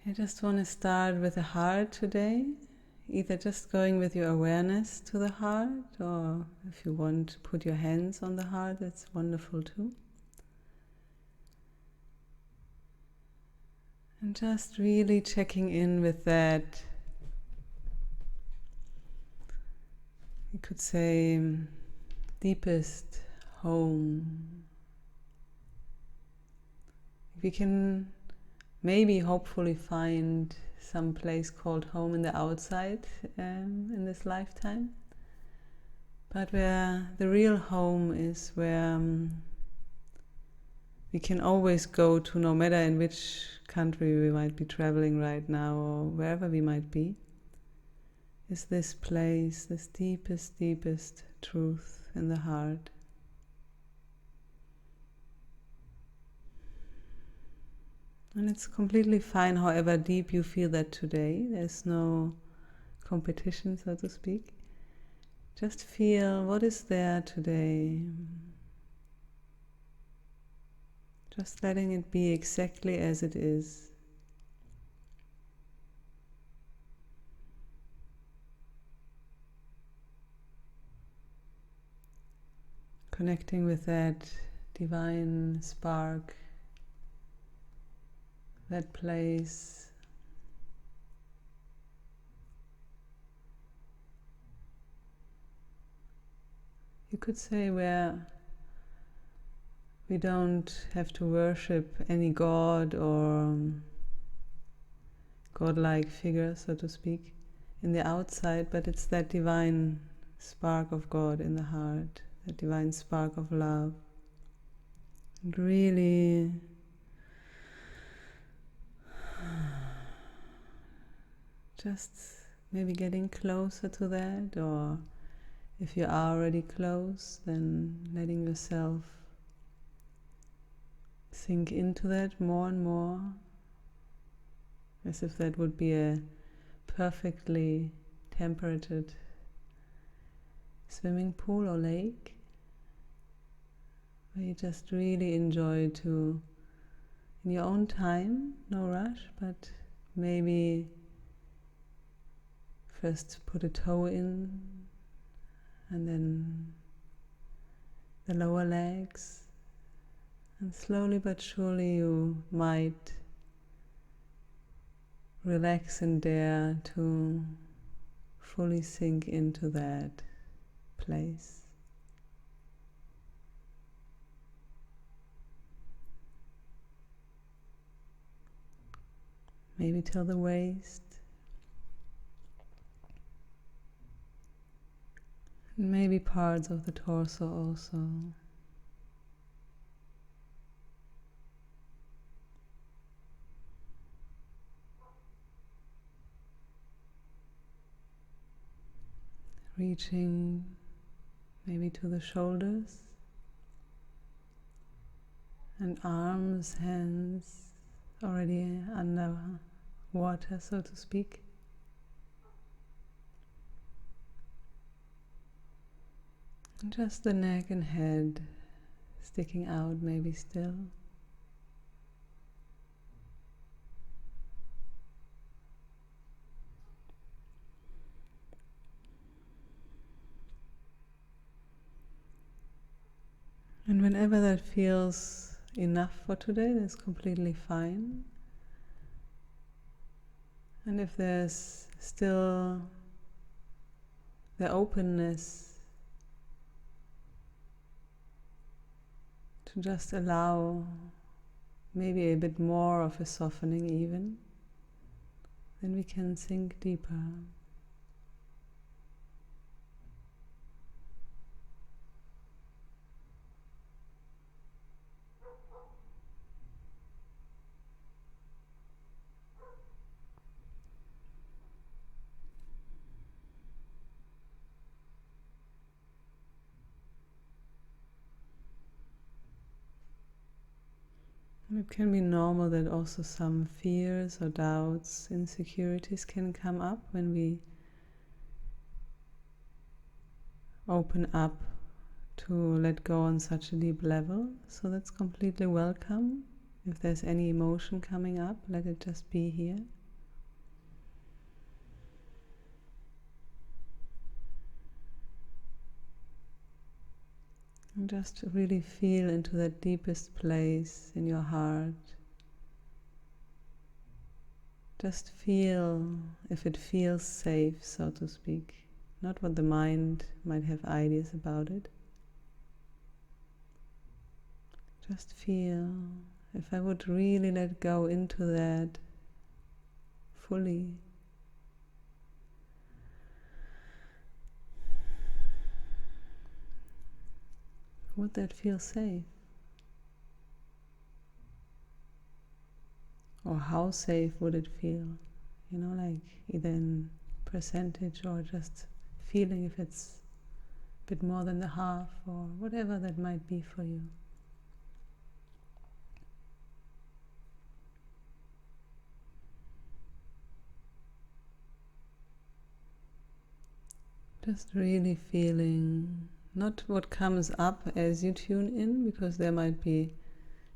I just want to start with the heart today, either just going with your awareness to the heart, or if you want to put your hands on the heart, that's wonderful too. And just really checking in with that, you could say, deepest home. We can maybe hopefully find some place called home in the outside in this lifetime, but where the real home is, where we can always go to, no matter in which country we might be traveling right now or wherever we might be, is this place, this deepest truth in the heart. And it's completely fine however deep you feel that today. There's no competition, so to speak. Just feel what is there today. Just letting it be exactly as it is. Connecting with that divine spark, that place. You could say where we don't have to worship any god or godlike figure, so to speak, in the outside, but it's that divine spark of God in the heart, that divine spark of love. And really just maybe getting closer to that, or if you are already close, then letting yourself sink into that more and more, as if that would be a perfectly temperated swimming pool or lake, where you just really enjoy to, in your own time, no rush, but maybe first put a toe in, and then the lower legs, and slowly but surely you might relax and dare to fully sink into that place. Maybe till the waist, and maybe parts of the torso also. Reaching maybe to the shoulders and arms, hands already under water, so to speak. And just the neck and head sticking out maybe still. And whenever that feels enough for today, that's completely fine. And if there's still the openness to just allow maybe a bit more of a softening even, then we can sink deeper. It can be normal that also some fears or doubts, insecurities can come up when we open up to let go on such a deep level. So that's completely welcome. If there's any emotion coming up, let it just be here. And just really feel into that deepest place in your heart. Just feel if it feels safe, so to speak. Not what the mind might have ideas about it. Just feel if I would really let go into that fully. Would that feel safe? Or how safe would it feel? You know, like either in percentage or just feeling if it's a bit more than the half or whatever that might be for you. Just really feeling not what comes up as you tune in, because there might be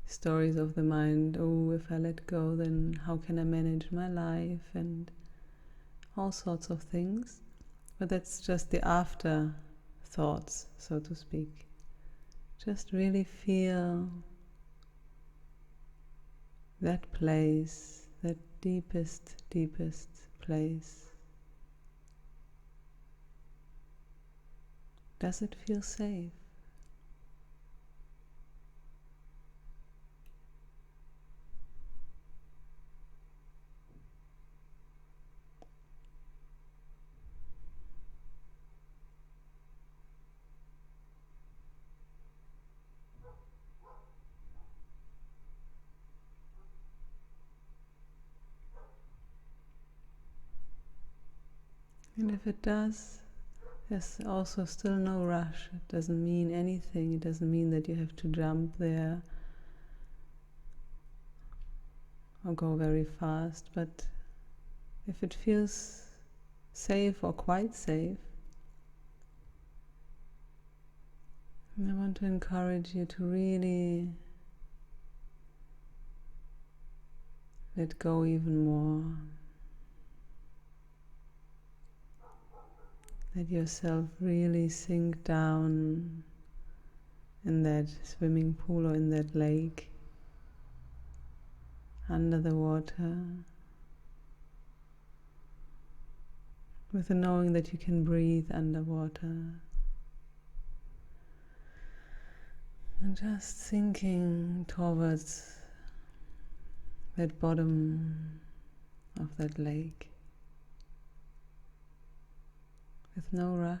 stories of the mind, oh, if I let go, then how can I manage my life, and all sorts of things. But that's just the after thoughts, so to speak. Just really feel that place, that deepest, deepest place. Does it feel safe? And if it does, there's also still no rush. It doesn't mean anything. It doesn't mean that you have to jump there or go very fast. But if it feels safe or quite safe, I want to encourage you to really let go even more. Let yourself really sink down in that swimming pool or in that lake, under the water, with the knowing that you can breathe underwater. And just sinking towards that bottom of that lake with no rush.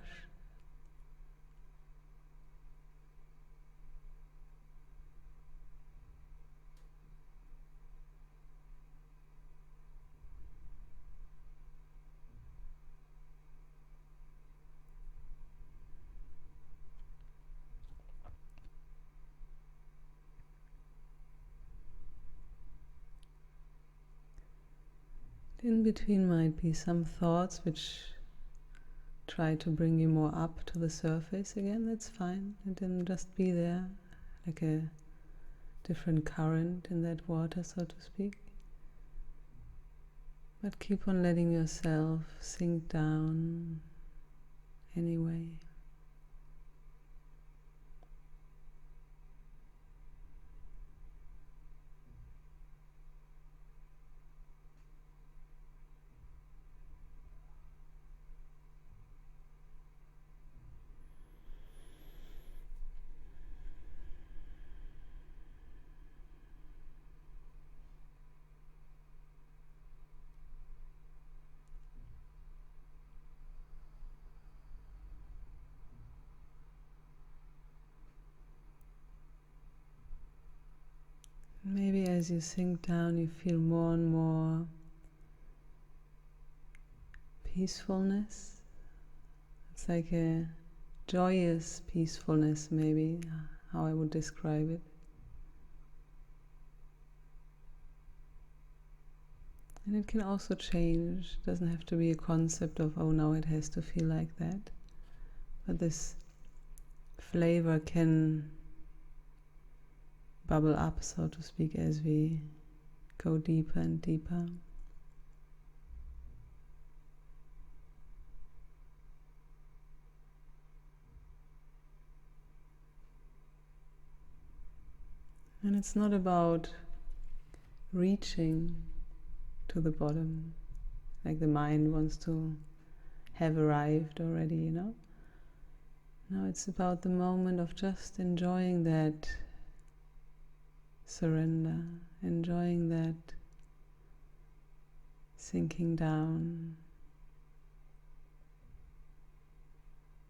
In between might be some thoughts which try to bring you more up to the surface again. That's fine. And then just be there, like a different current in that water, so to speak. But keep on letting yourself sink down anyway. Maybe as you sink down, you feel more and more peacefulness. It's like a joyous peacefulness, maybe, how I would describe it. And it can also change. It doesn't have to be a concept of, oh, now it has to feel like that. But this flavor can bubble up, so to speak, as we go deeper and deeper. And it's not about reaching to the bottom, like the mind wants to have arrived already, you know? No, it's about the moment of just enjoying that surrender, enjoying that sinking down,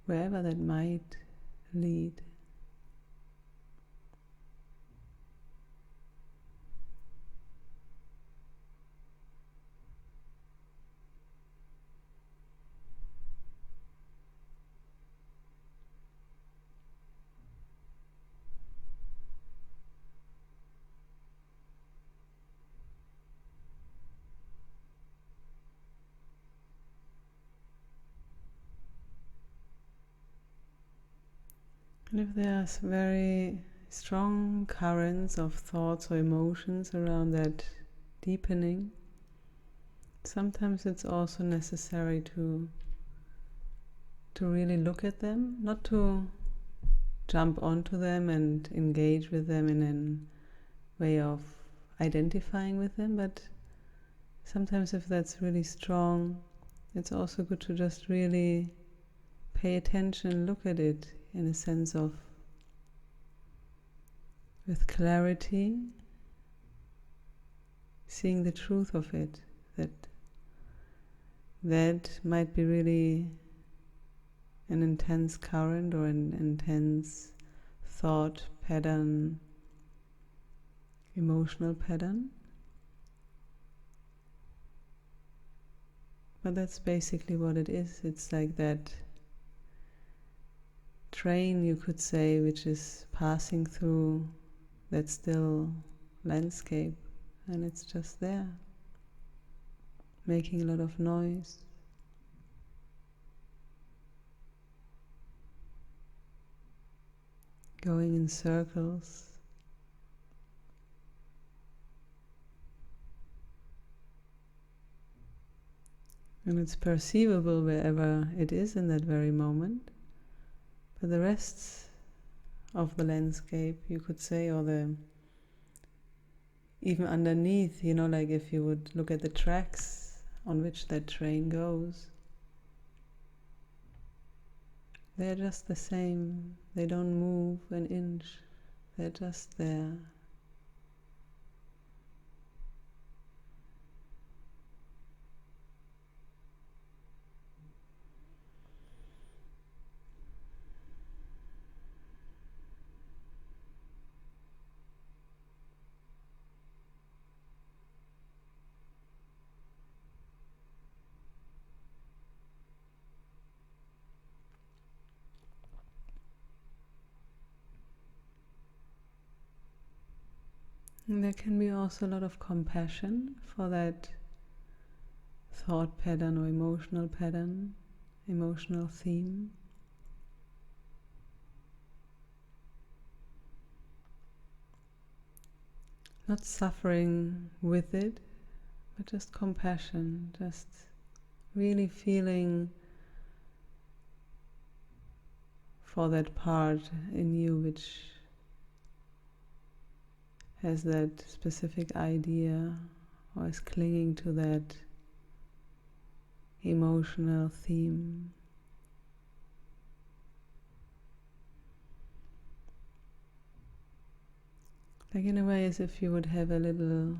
wherever that might lead. And if there's very strong currents of thoughts or emotions around that deepening, sometimes it's also necessary to really look at them, not to jump onto them and engage with them in a way of identifying with them, but sometimes if that's really strong, it's also good to just really pay attention, look at it in a sense of with clarity, seeing the truth of it, that might be really an intense current or an intense thought pattern, emotional pattern. But that's basically what it is. It's like that train, you could say, which is passing through that still landscape, and it's just there, making a lot of noise. Going in circles. And it's perceivable wherever it is in that very moment. But the rest of the landscape, you could say, or the even underneath, you know, like if you would look at the tracks on which that train goes, they're just the same. They don't move an inch. They're just there. And there can be also a lot of compassion for that thought pattern or emotional pattern, emotional theme. Not suffering with it, but just compassion, just really feeling for that part in you which has that specific idea or is clinging to that emotional theme. Like in a way as if you would have a little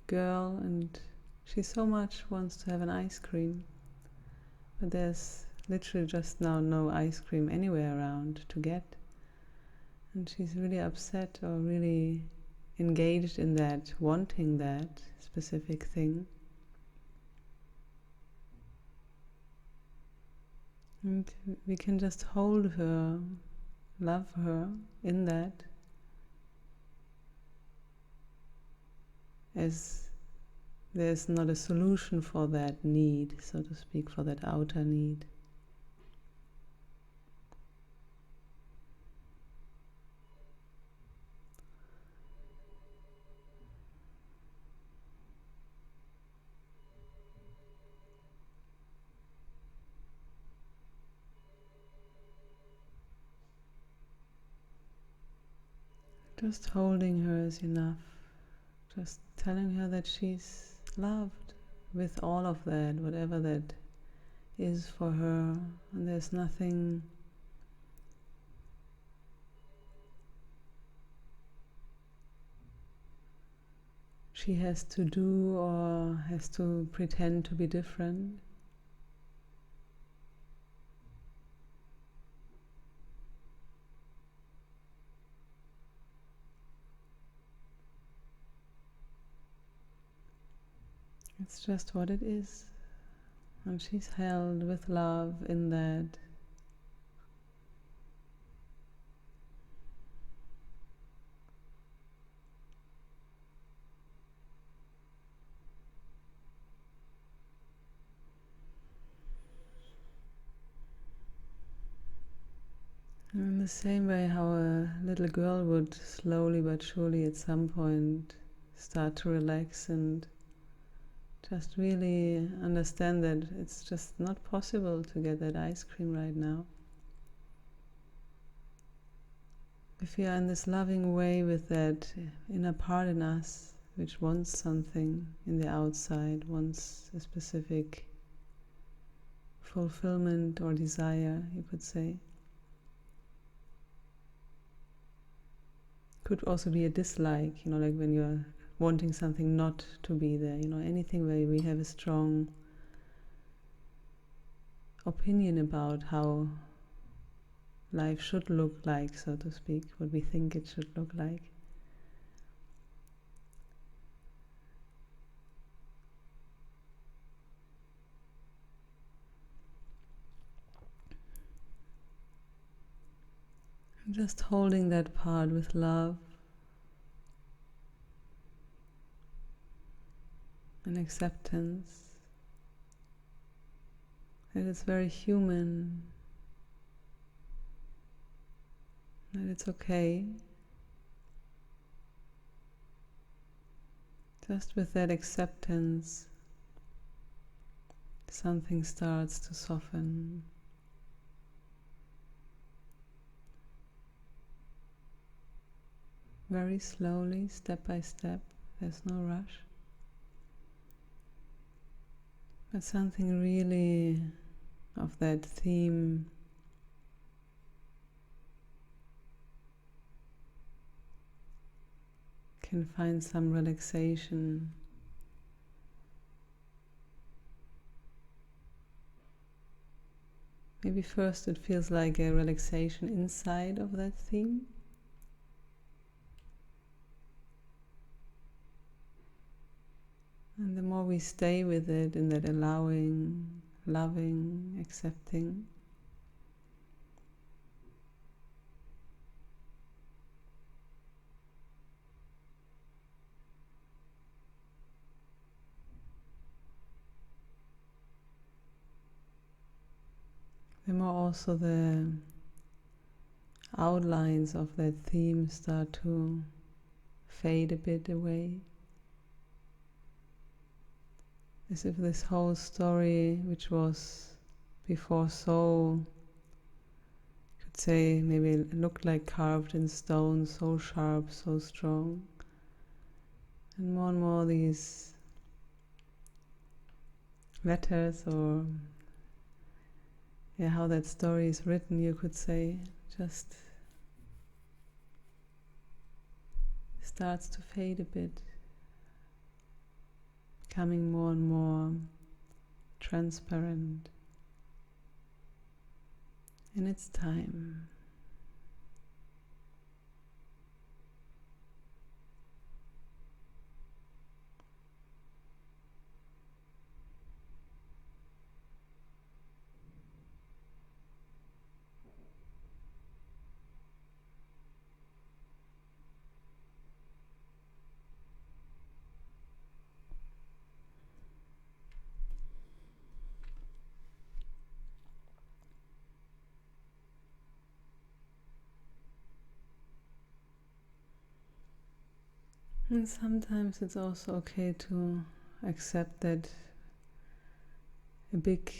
girl and she so much wants to have an ice cream, but there's literally just now no ice cream anywhere around to get, and she's really upset or really engaged in that, wanting that specific thing. And we can just hold her, love her in that, as there's not a solution for that need, so to speak, for that outer need. Just holding her is enough. Just telling her that she's loved with all of that, whatever that is for her, and there's nothing she has to do or has to pretend to be different. It's just what it is, and she's held with love in that. And in the same way how a little girl would slowly but surely at some point start to relax and just really understand that it's just not possible to get that ice cream right now. If we are in this loving way with that inner part in us which wants something in the outside, wants a specific fulfillment or desire, you could say. Could also be a dislike, like when you're wanting something not to be there, anything where we have a strong opinion about how life should look like, so to speak, what we think it should look like. And just holding that part with love and acceptance that it's very human, that it's okay. Just with that acceptance, something starts to soften. Very slowly, step by step, there's no rush. But something really of that theme can find some relaxation. Maybe first it feels like a relaxation inside of that theme. And the more we stay with it in that allowing, loving, accepting, the more also the outlines of that theme start to fade a bit away. As if this whole story, which was before so, you could say, maybe it looked like carved in stone, so sharp, so strong. And more these letters, or how that story is written, you could say, just starts to fade a bit, becoming more and more transparent in its time. And sometimes it's also okay to accept that a big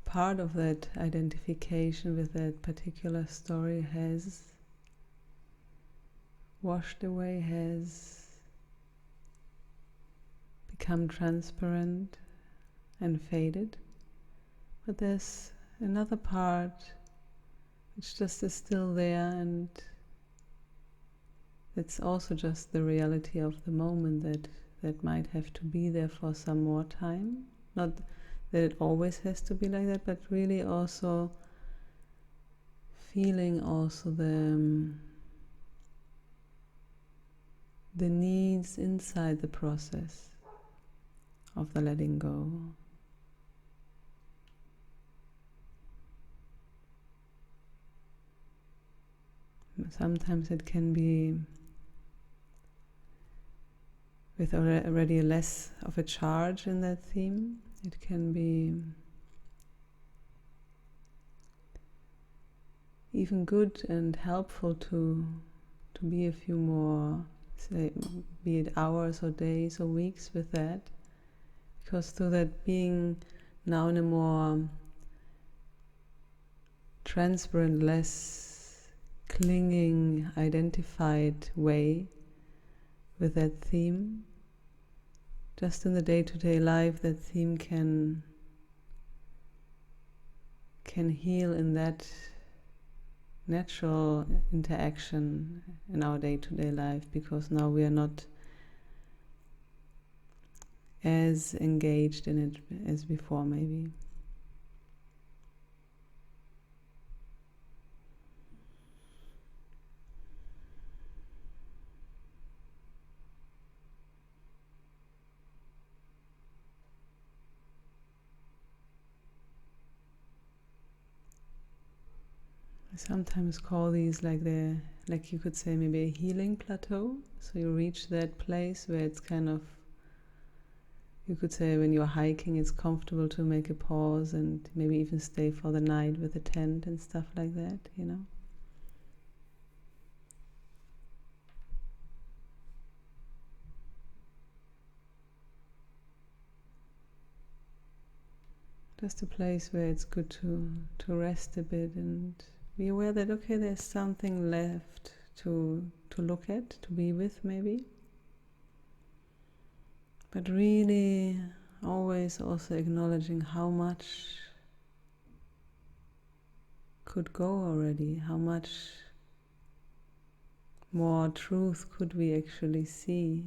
part of that identification with that particular story has washed away, has become transparent and faded. But there's another part which just is still there, and it's also just the reality of the moment that might have to be there for some more time. Not that it always has to be like that, but really also feeling also the needs inside the process of the letting go. Sometimes it can be with already less of a charge in that theme. It can be even good and helpful to be a few more, say, be it hours or days or weeks with that, because through that being now in a more transparent, less clinging, identified way with that theme, just in the day-to-day life, that theme can heal in that natural interaction in our day-to-day life, because now we are not as engaged in it as before, maybe. I sometimes call these like you could say maybe a healing plateau. So you reach that place where it's kind of, you could say when you're hiking, it's comfortable to make a pause and maybe even stay for the night with a tent and stuff like that, you know. Just a place where it's good to rest a bit and be aware that, okay, there's something left to look at, to be with maybe. But really always also acknowledging how much could go already, how much more truth could we actually see.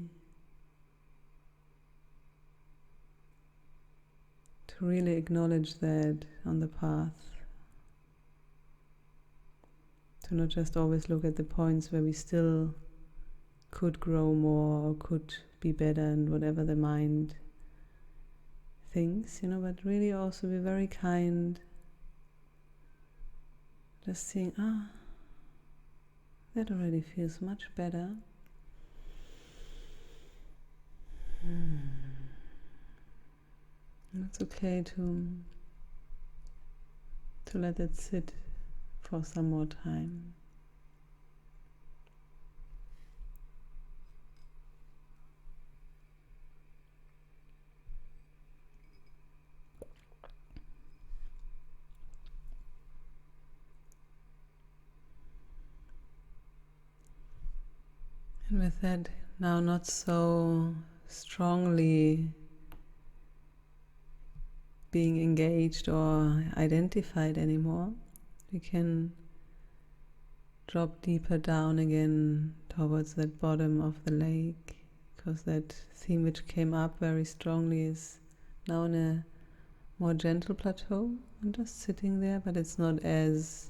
To really acknowledge that on the path. To not just always look at the points where we still could grow more or could be better and whatever the mind thinks, you know, but really also be very kind. Just seeing, that already feels much better. It's okay to let it sit for some more time. And with that, now not so strongly being engaged or identified anymore, we can drop deeper down again towards that bottom of the lake, because that theme which came up very strongly is now in a more gentle plateau and just sitting there, but it's not as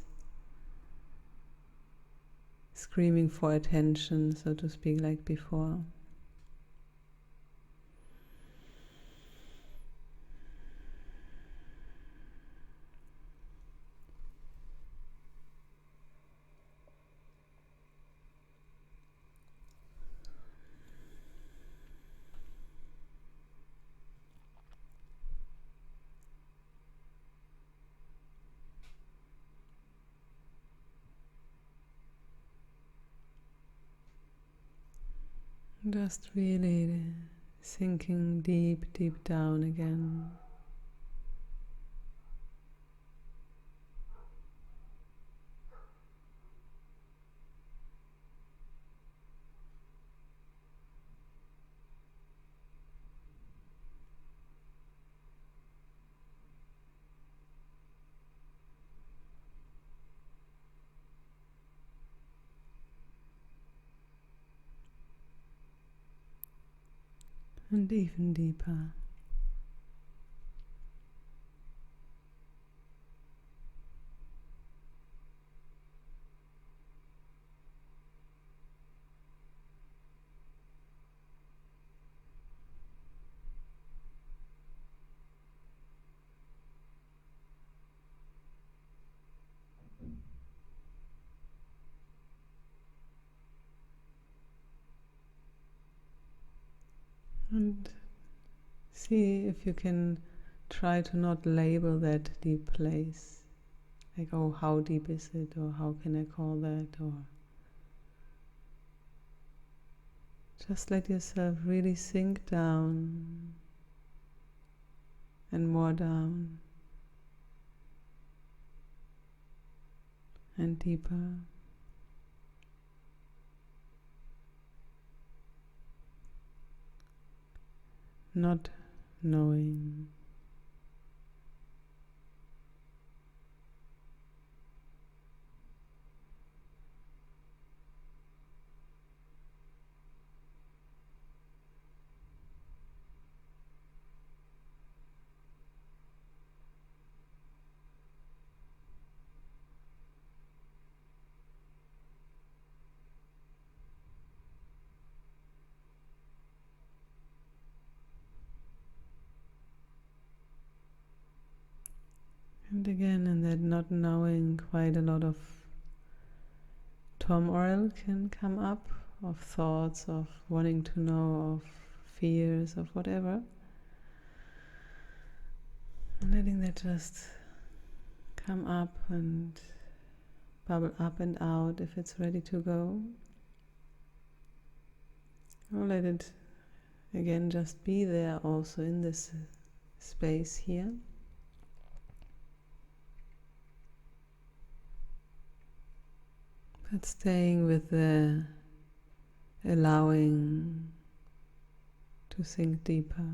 screaming for attention, so to speak, like before. Just really sinking deep, deep down again. and even deeper. And see if you can try to not label that deep place. Like, oh, how deep is it? Or how can I call that? Or just let yourself really sink down and more down and deeper. Not knowing. And again, in that not knowing, quite a lot of turmoil can come up, of thoughts, of wanting to know, of fears, of whatever. And letting that just come up and bubble up and out if it's ready to go. Or let it again just be there also in this space here. But staying with the allowing to sink deeper.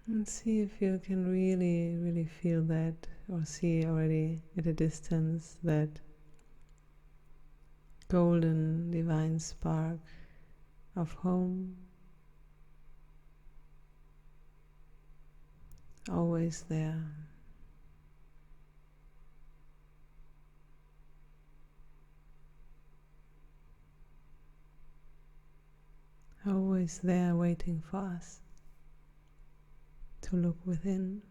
And see if you can really, really feel that, or see already at a distance that golden divine spark of home, always there. Always there waiting for us to look within.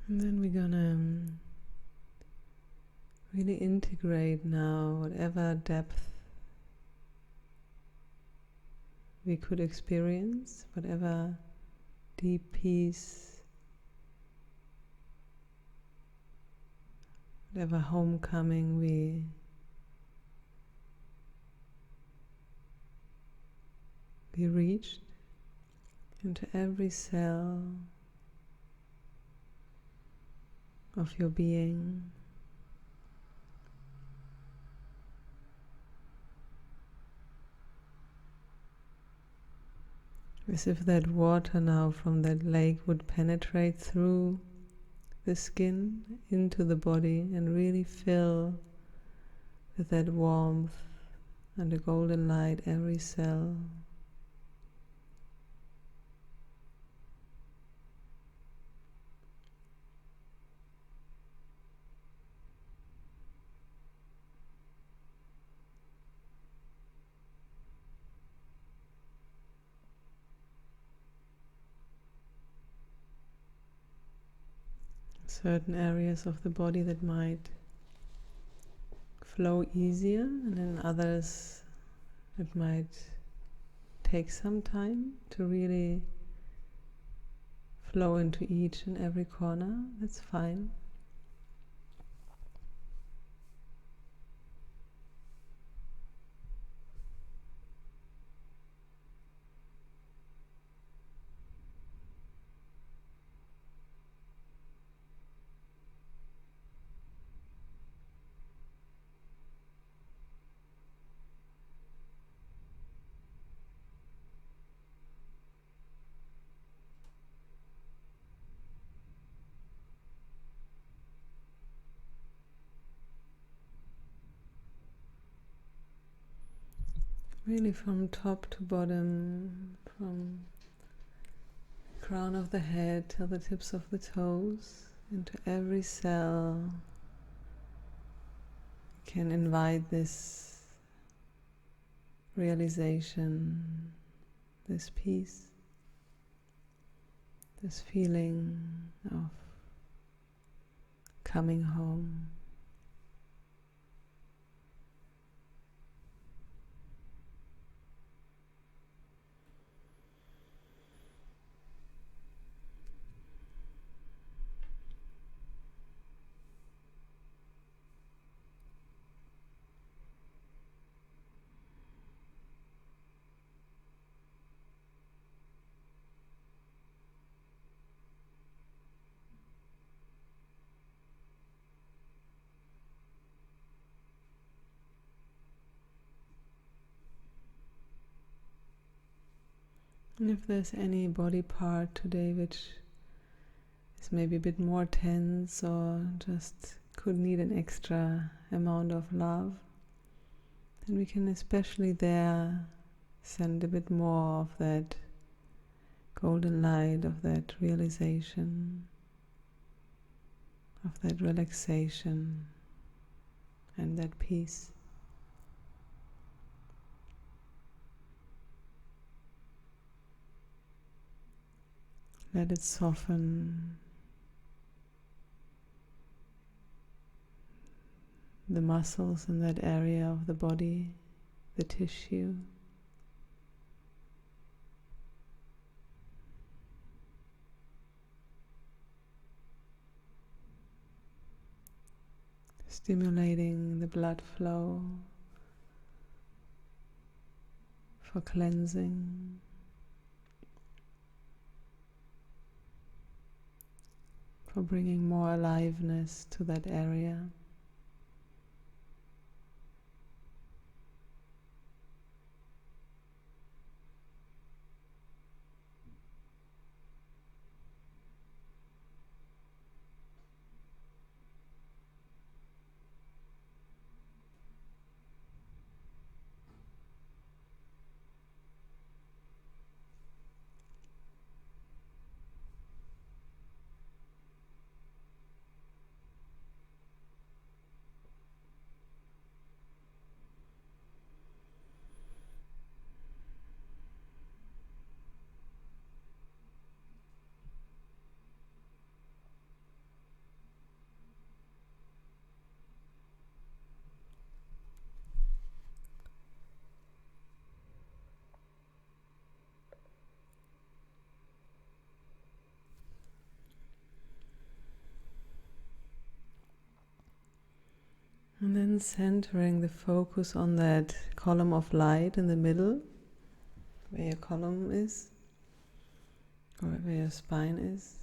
And then we're gonna really integrate now whatever depth we could experience, whatever deep peace, whatever homecoming we reached, into every cell of your being. As if that water now from that lake would penetrate through the skin into the body and really fill with that warmth and the golden light every cell. Certain areas of the body that might flow easier, and in others it might take some time to really flow into each and every corner. That's fine. Really from top to bottom, from crown of the head till the tips of the toes, into every cell. You can invite this realization, this peace, this feeling of coming home. And if there's any body part today which is maybe a bit more tense or just could need an extra amount of love, then we can especially there send a bit more of that golden light, of that realization, of that relaxation and that peace. Let it soften the muscles in that area of the body, the tissue. Stimulating the blood flow for cleansing. For bringing more aliveness to that area. And then centering the focus on that column of light in the middle, where your column is, or where your spine is.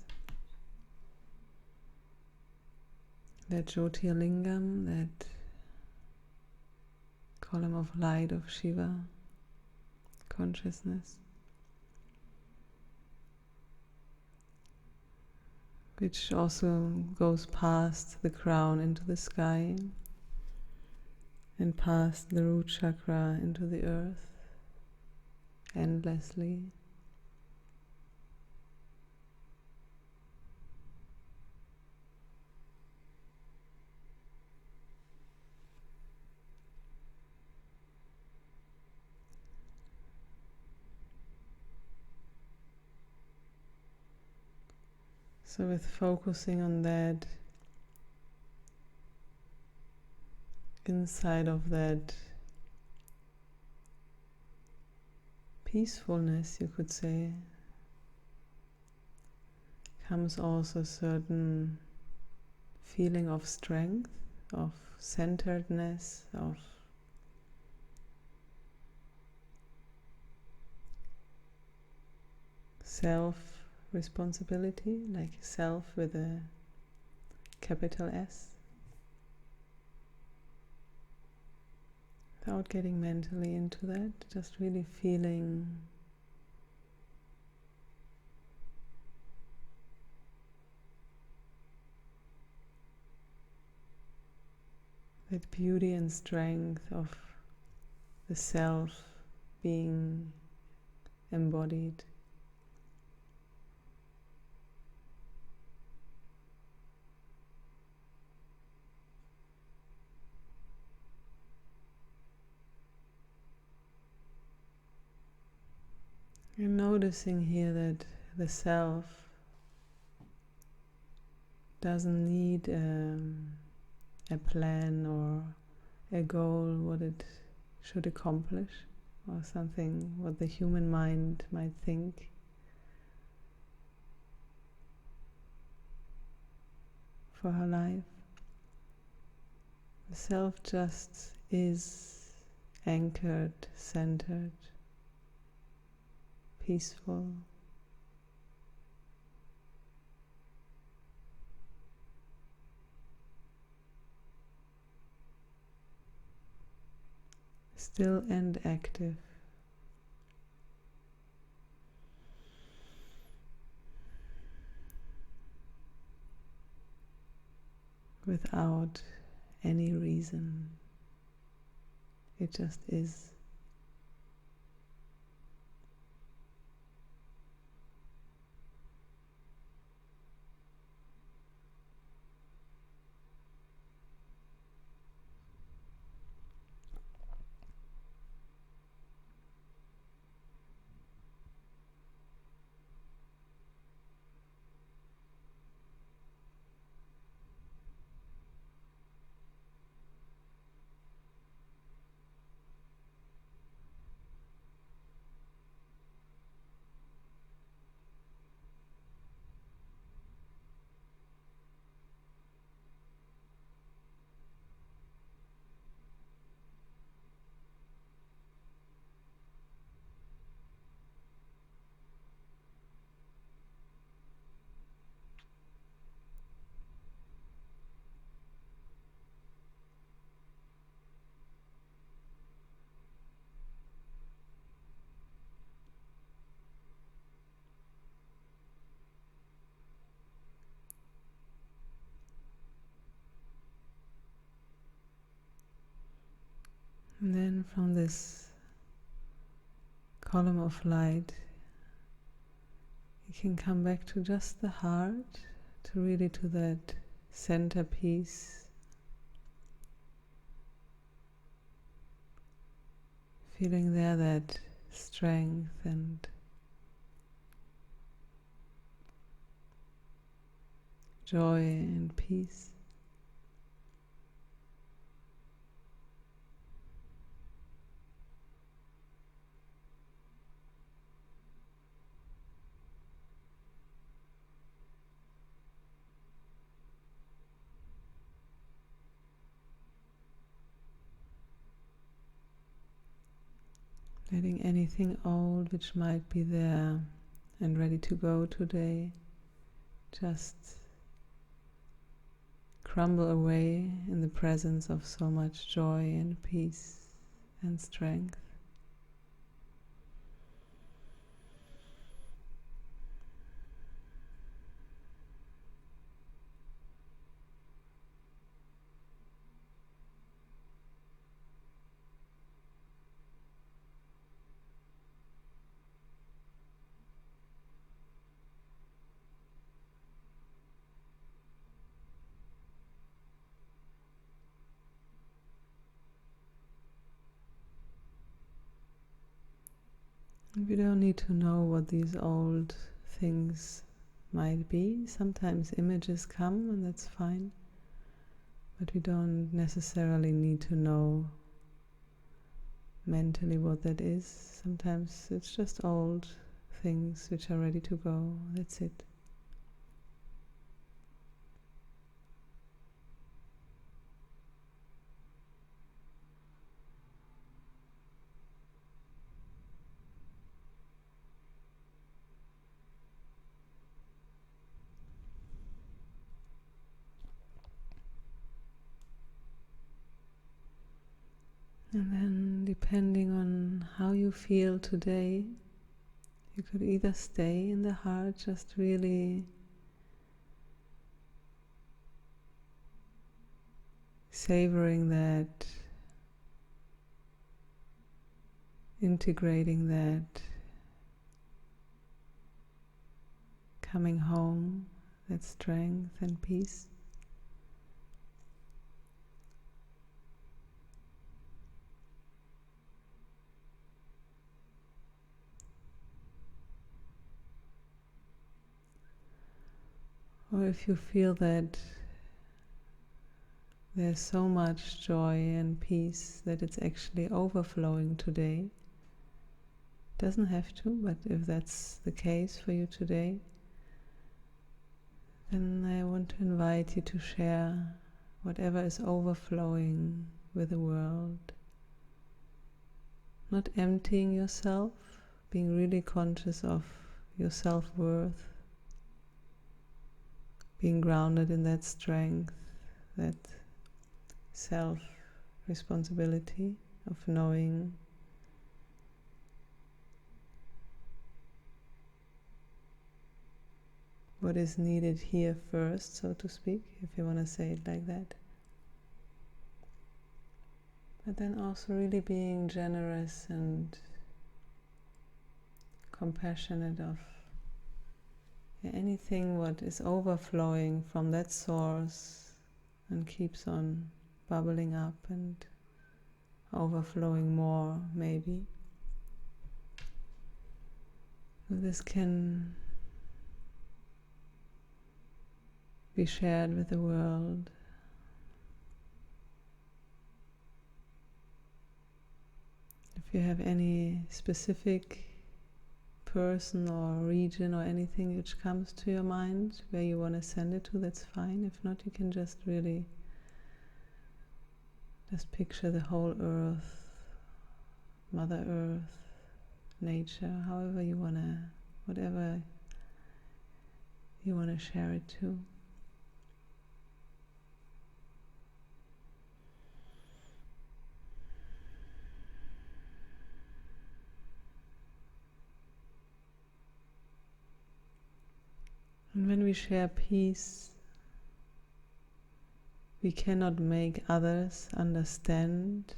That Jyotirlingam, that column of light of Shiva, consciousness. which also goes past the crown into the sky and past the root chakra into the earth endlessly. So with focusing on that, inside of that peacefulness, you could say, comes also a certain feeling of strength, of centeredness, of self-responsibility, like self with a capital S, without getting mentally into that, just really feeling that beauty and strength of the self being embodied. You're noticing here that the self doesn't need a plan or a goal, what it should accomplish, or something what the human mind might think. For her life, the self just is anchored, centered, peaceful. Still and active. Without any reason. It just is. And then from this column of light, you can come back to just the heart, to really to that centerpiece, feeling there that strength and joy and peace. Letting anything old which might be there and ready to go today just crumble away in the presence of so much joy and peace and strength. We don't need to know what these old things might be. Sometimes images come and that's fine, but we don't necessarily need to know mentally what that is. Sometimes it's just old things which are ready to go. That's it. And then, depending on how you feel today, you could either stay in the heart, just really savoring that, integrating that, coming home, that strength and peace. Or if you feel that there's so much joy and peace that it's actually overflowing today, doesn't have to, but if that's the case for you today, then I want to invite you to share whatever is overflowing with the world. Not emptying yourself, being really conscious of your self-worth, being grounded in that strength, that self-responsibility of knowing what is needed here first, so to speak, if you want to say it like that. But then also really being generous and compassionate of anything what is overflowing from that source and keeps on bubbling up and overflowing more, maybe. So this can be shared with the world. If you have any specific person or region or anything which comes to your mind where you want to send it to, that's fine. If not, you can just really just picture the whole earth, Mother Earth, nature, however you want to, whatever you want to share it to. And when we share peace, we cannot make others understand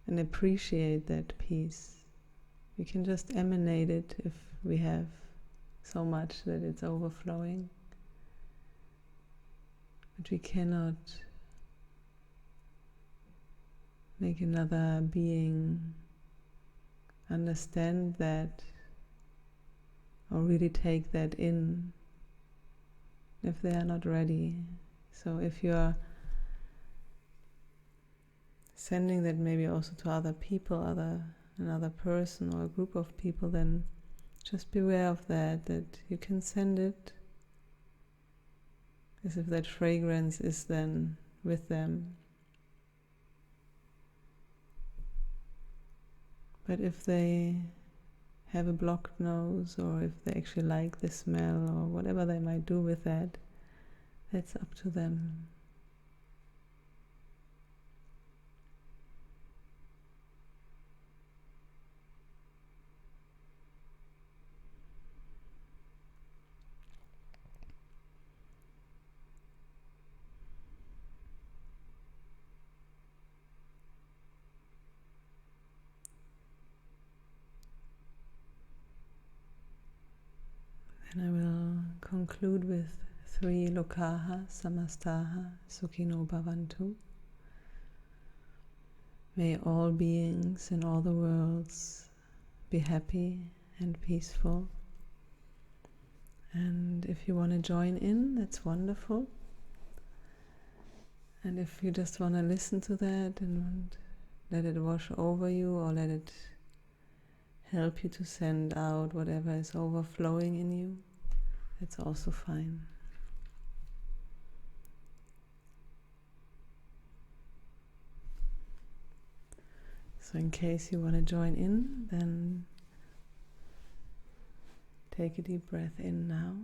and appreciate that peace. We can just emanate it if we have so much that it's overflowing. But we cannot make another being understand that or really take that in if they are not ready. So if you are sending that maybe also to other people, another person or a group of people, then just beware of that you can send it as if that fragrance is then with them. But if they have a blocked nose, or if they actually like the smell, or whatever they might do with that, that's up to them. And I will conclude with 3 lokaha samastaha sukhino bhavantu. May all beings in all the worlds be happy and peaceful. And if you want to join in, that's wonderful. And if you just want to listen to that and let it wash over you, or let it help you to send out whatever is overflowing in you, that's also fine. So in case you want to join in, then take a deep breath in now.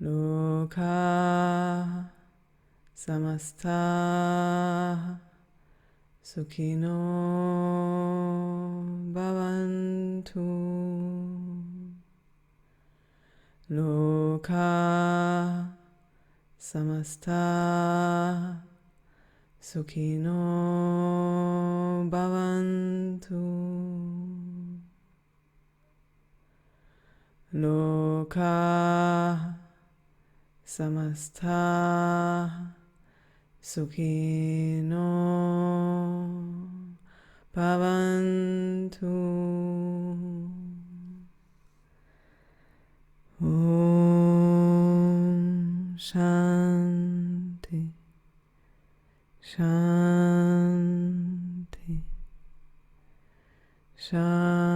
Loka samasta sukhino bhavantu. Loka samasta sukhino bhavantu. Loka samasta sukhino bhavantu. Om Shanti Shanti Shanti.